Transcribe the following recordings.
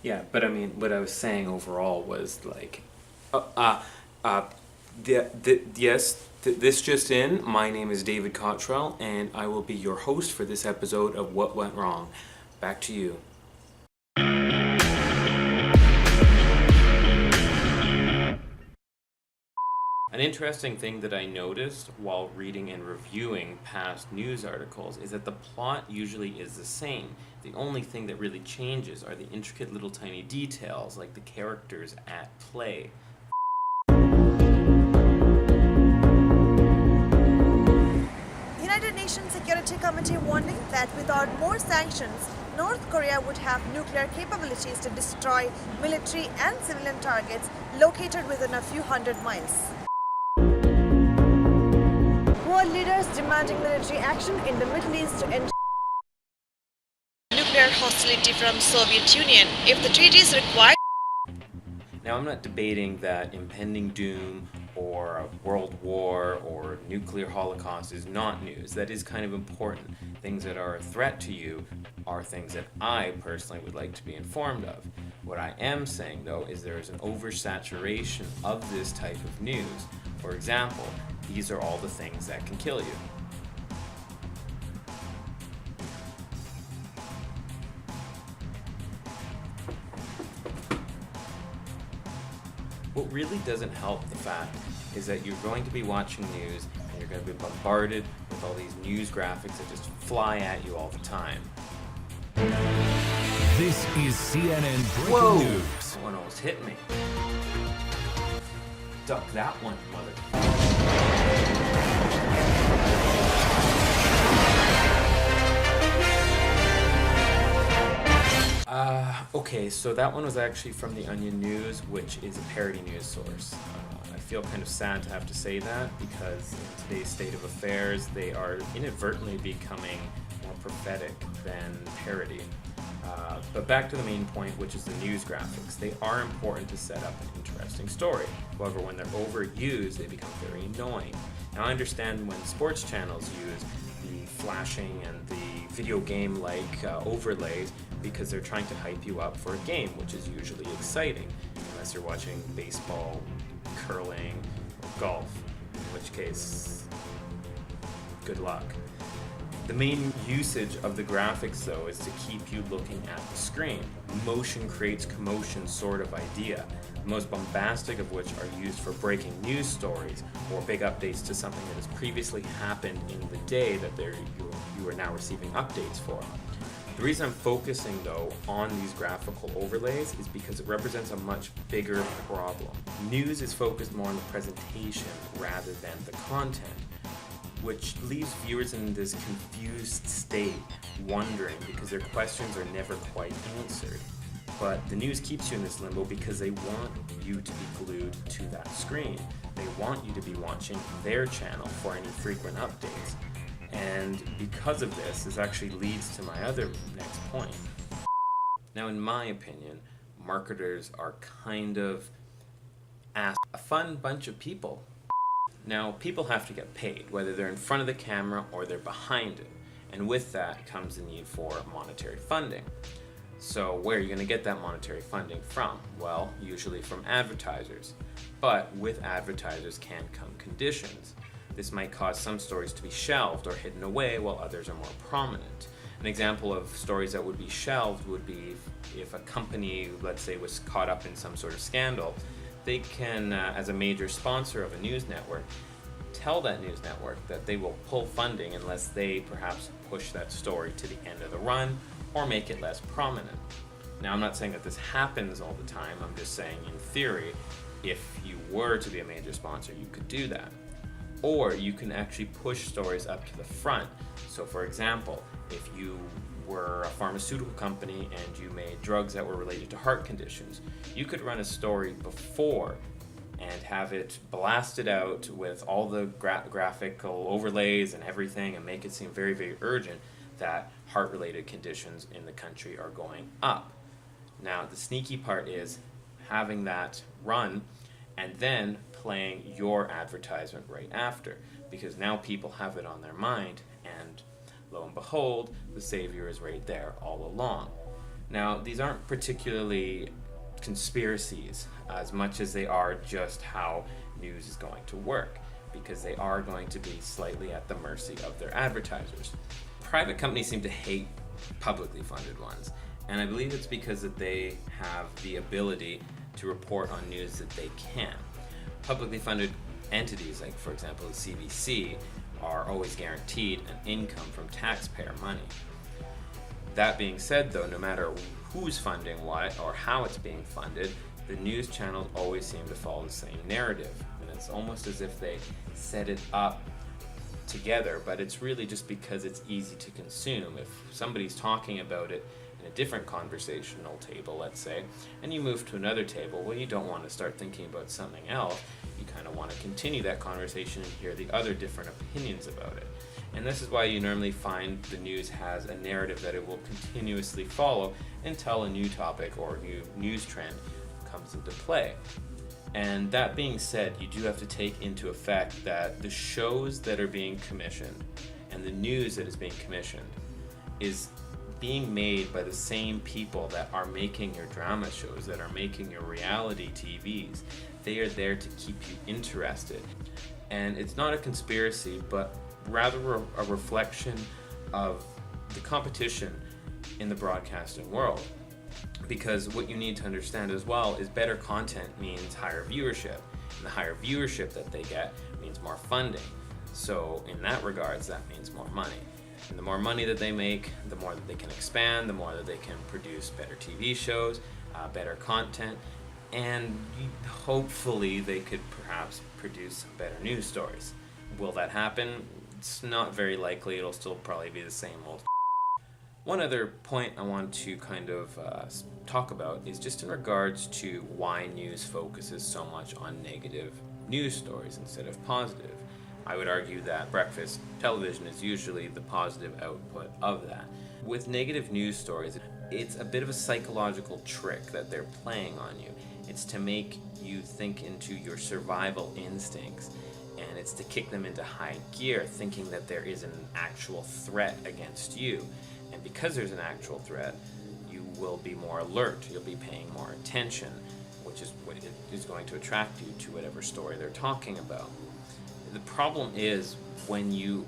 Yeah, but I mean, what I was saying overall was like, uh, uh, uh, this just in. My name is David Cottrell, and I will be your host for this episode of What Went Wrong. Back to you. An interesting thing that I noticed while reading and reviewing past news articles is that the plot usually is the same. The only thing that really changes are the intricate little tiny details, like the characters at play. United Nations Security Committee warning that without more sanctions, North Korea would have nuclear capabilities to destroy military and civilian targets located within a few hundred miles. World leaders demanding military action in the Middle East to end nuclear hostility from Soviet Union. If the treaty is required. Now, I'm not debating that impending doom or a world war or nuclear holocaust is not news. That is kind of important. Things that are a threat to you are things that I personally would like to be informed of. What I am saying, though, is there is an oversaturation of this type of news. For example, these are all the things that can kill you. What really doesn't help the fact is that you're going to be watching news and you're going to be bombarded with all these news graphics that just fly at you all the time. This is CNN Breaking Whoa! News. That one almost hit me. Duck that one, mother. Okay, so that one was actually from the Onion News, which is a parody news source. I feel kind of sad to have to say that because in today's state of affairs, they are inadvertently becoming more prophetic than parody. But back to the main point, which is the news graphics. They are important to set up an interesting story. However, when they're overused, they become very annoying. Now, I understand when sports channels use the flashing and the video game-like overlays because they're trying to hype you up for a game, which is usually exciting, unless you're watching baseball, curling, or golf, in which case, good luck. The main usage of the graphics, though, is to keep you looking at the screen. Motion creates commotion sort of idea, the most bombastic of which are used for breaking news stories or big updates to something that has previously happened in the day that you are now receiving updates for. The reason I'm focusing, though, on these graphical overlays is because it represents a much bigger problem. News is focused more on the presentation rather than the content, which leaves viewers in this confused state, wondering because their questions are never quite answered. But the news keeps you in this limbo because they want you to be glued to that screen. They want you to be watching their channel for any frequent updates. And because of this actually leads to my other next point. Now, in my opinion, marketers are kind of a fun bunch of people. Now, people have to get paid, whether they're in front of the camera or they're behind it. And with that comes the need for monetary funding. So where are you going to get that monetary funding from? Well, usually from advertisers. But with advertisers can come conditions. This might cause some stories to be shelved or hidden away while others are more prominent. An example of stories that would be shelved would be if a company, let's say, was caught up in some sort of scandal. They can, as a major sponsor of a news network, tell that news network that they will pull funding unless they perhaps push that story to the end of the run or make it less prominent. Now, I'm not saying that this happens all the time. I'm just saying, in theory, if you were to be a major sponsor, you could do that. Or you can actually push stories up to the front. So, for example, if you were a pharmaceutical company and you made drugs that were related to heart conditions, you could run a story before and have it blasted out with all the graphical overlays and everything and make it seem very, very urgent that heart-related conditions in the country are going up. Now, the sneaky part is having that run and then playing your advertisement right after, because now people have it on their mind, and lo and behold, the savior is right there all along. Now, these aren't particularly conspiracies as much as they are just how news is going to work, because they are going to be slightly at the mercy of their advertisers. Private companies seem to hate publicly funded ones, and I believe it's because that they have the ability to report on news that they can. Publicly funded entities, like for example the CBC, are always guaranteed an income from taxpayer money. That being said, though, no matter who's funding what or how it's being funded, the news channels always seem to follow the same narrative. And it's almost as if they set it up together, but it's really just because it's easy to consume. If somebody's talking about it in a different conversational table, let's say, and you move to another table, well, you don't want to start thinking about something else. You kind of want to continue that conversation and hear the other different opinions about it. And this is why you normally find the news has a narrative that it will continuously follow until a new topic or new news trend comes into play. And that being said, you do have to take into effect that the shows that are being commissioned and the news that is being commissioned is being made by the same people that are making your drama shows, that are making your reality TVs. They are there to keep you interested. And it's not a conspiracy, but rather a reflection of the competition in the broadcasting world. Because what you need to understand as well is better content means higher viewership. And the higher viewership that they get means more funding. So in that regards, that means more money. And the more money that they make, the more that they can expand, the more that they can produce better TV shows, better content, and hopefully they could perhaps produce better news stories. Will that happen? It's not very likely. It'll still probably be the same old. One other point I want to kind of talk about is just in regards to why news focuses so much on negative news stories instead of positive. I would argue that breakfast television is usually the positive output of that. With negative news stories, it's a bit of a psychological trick that they're playing on you. It's to make you think into your survival instincts, and it's to kick them into high gear, thinking that there is an actual threat against you. And because there's an actual threat, you will be more alert, you'll be paying more attention, which is what is going to attract you to whatever story they're talking about. The problem is when you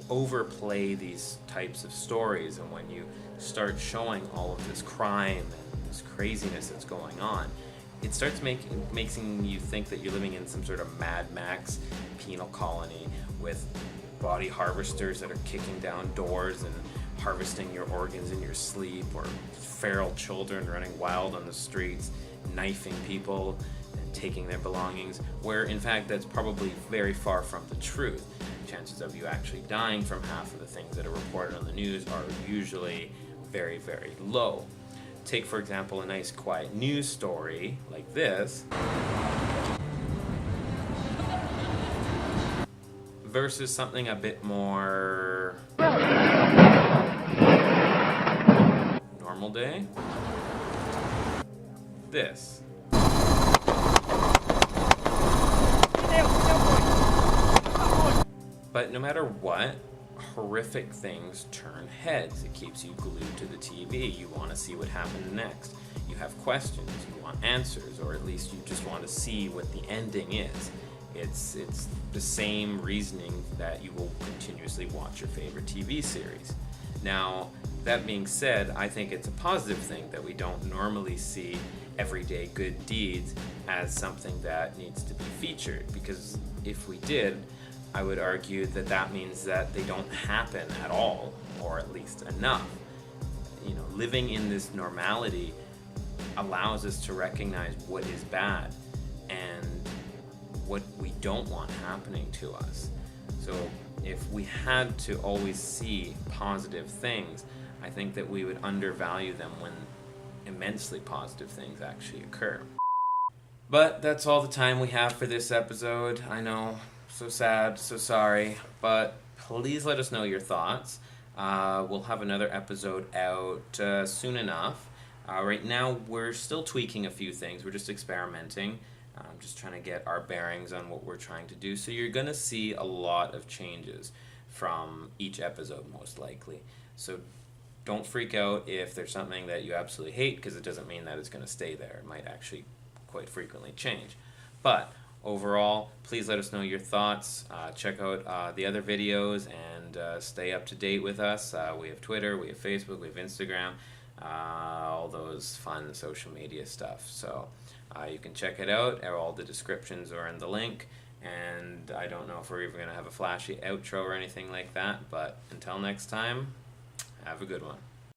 overplay these types of stories and when you start showing all of this crime and this craziness that's going on, it starts making you think that you're living in some sort of Mad Max penal colony with body harvesters that are kicking down doors and harvesting your organs in your sleep, or feral children running wild on the streets, knifing people and taking their belongings, where in fact that's probably very far from the truth. Chances of you actually dying from half of the things that are reported on the news are usually very, very low. Take, for example, a nice quiet news story like this versus something a bit more normal day. This. But no matter what, horrific things turn heads. It keeps you glued to the TV. You want to see what happened next. You have questions, you want answers, or at least you just want to see what the ending is. It's the same reasoning that you will continuously watch your favorite TV series. Now, that being said, I think it's a positive thing that we don't normally see everyday good deeds as something that needs to be featured, because if we did, I would argue that that means that they don't happen at all, or at least enough. You know, living in this normality allows us to recognize what is bad and what we don't want happening to us. So if we had to always see positive things, I think that we would undervalue them when immensely positive things actually occur. But that's all the time we have for this episode. I know, so sad, so sorry, but please let us know your thoughts. We'll have another episode out soon enough. Right now, we're still tweaking a few things. We're just experimenting. Just trying to get our bearings on what we're trying to do. So you're going to see a lot of changes from each episode, most likely. So don't freak out if there's something that you absolutely hate, because it doesn't mean that it's going to stay there. It might actually quite frequently change. But overall, please let us know your thoughts. Check out the other videos and stay up to date with us. We have Twitter, we have Facebook, we have Instagram, all those fun social media stuff. So you can check it out. All the descriptions are in the link. And I don't know if we're even going to have a flashy outro or anything like that. But until next time, have a good one.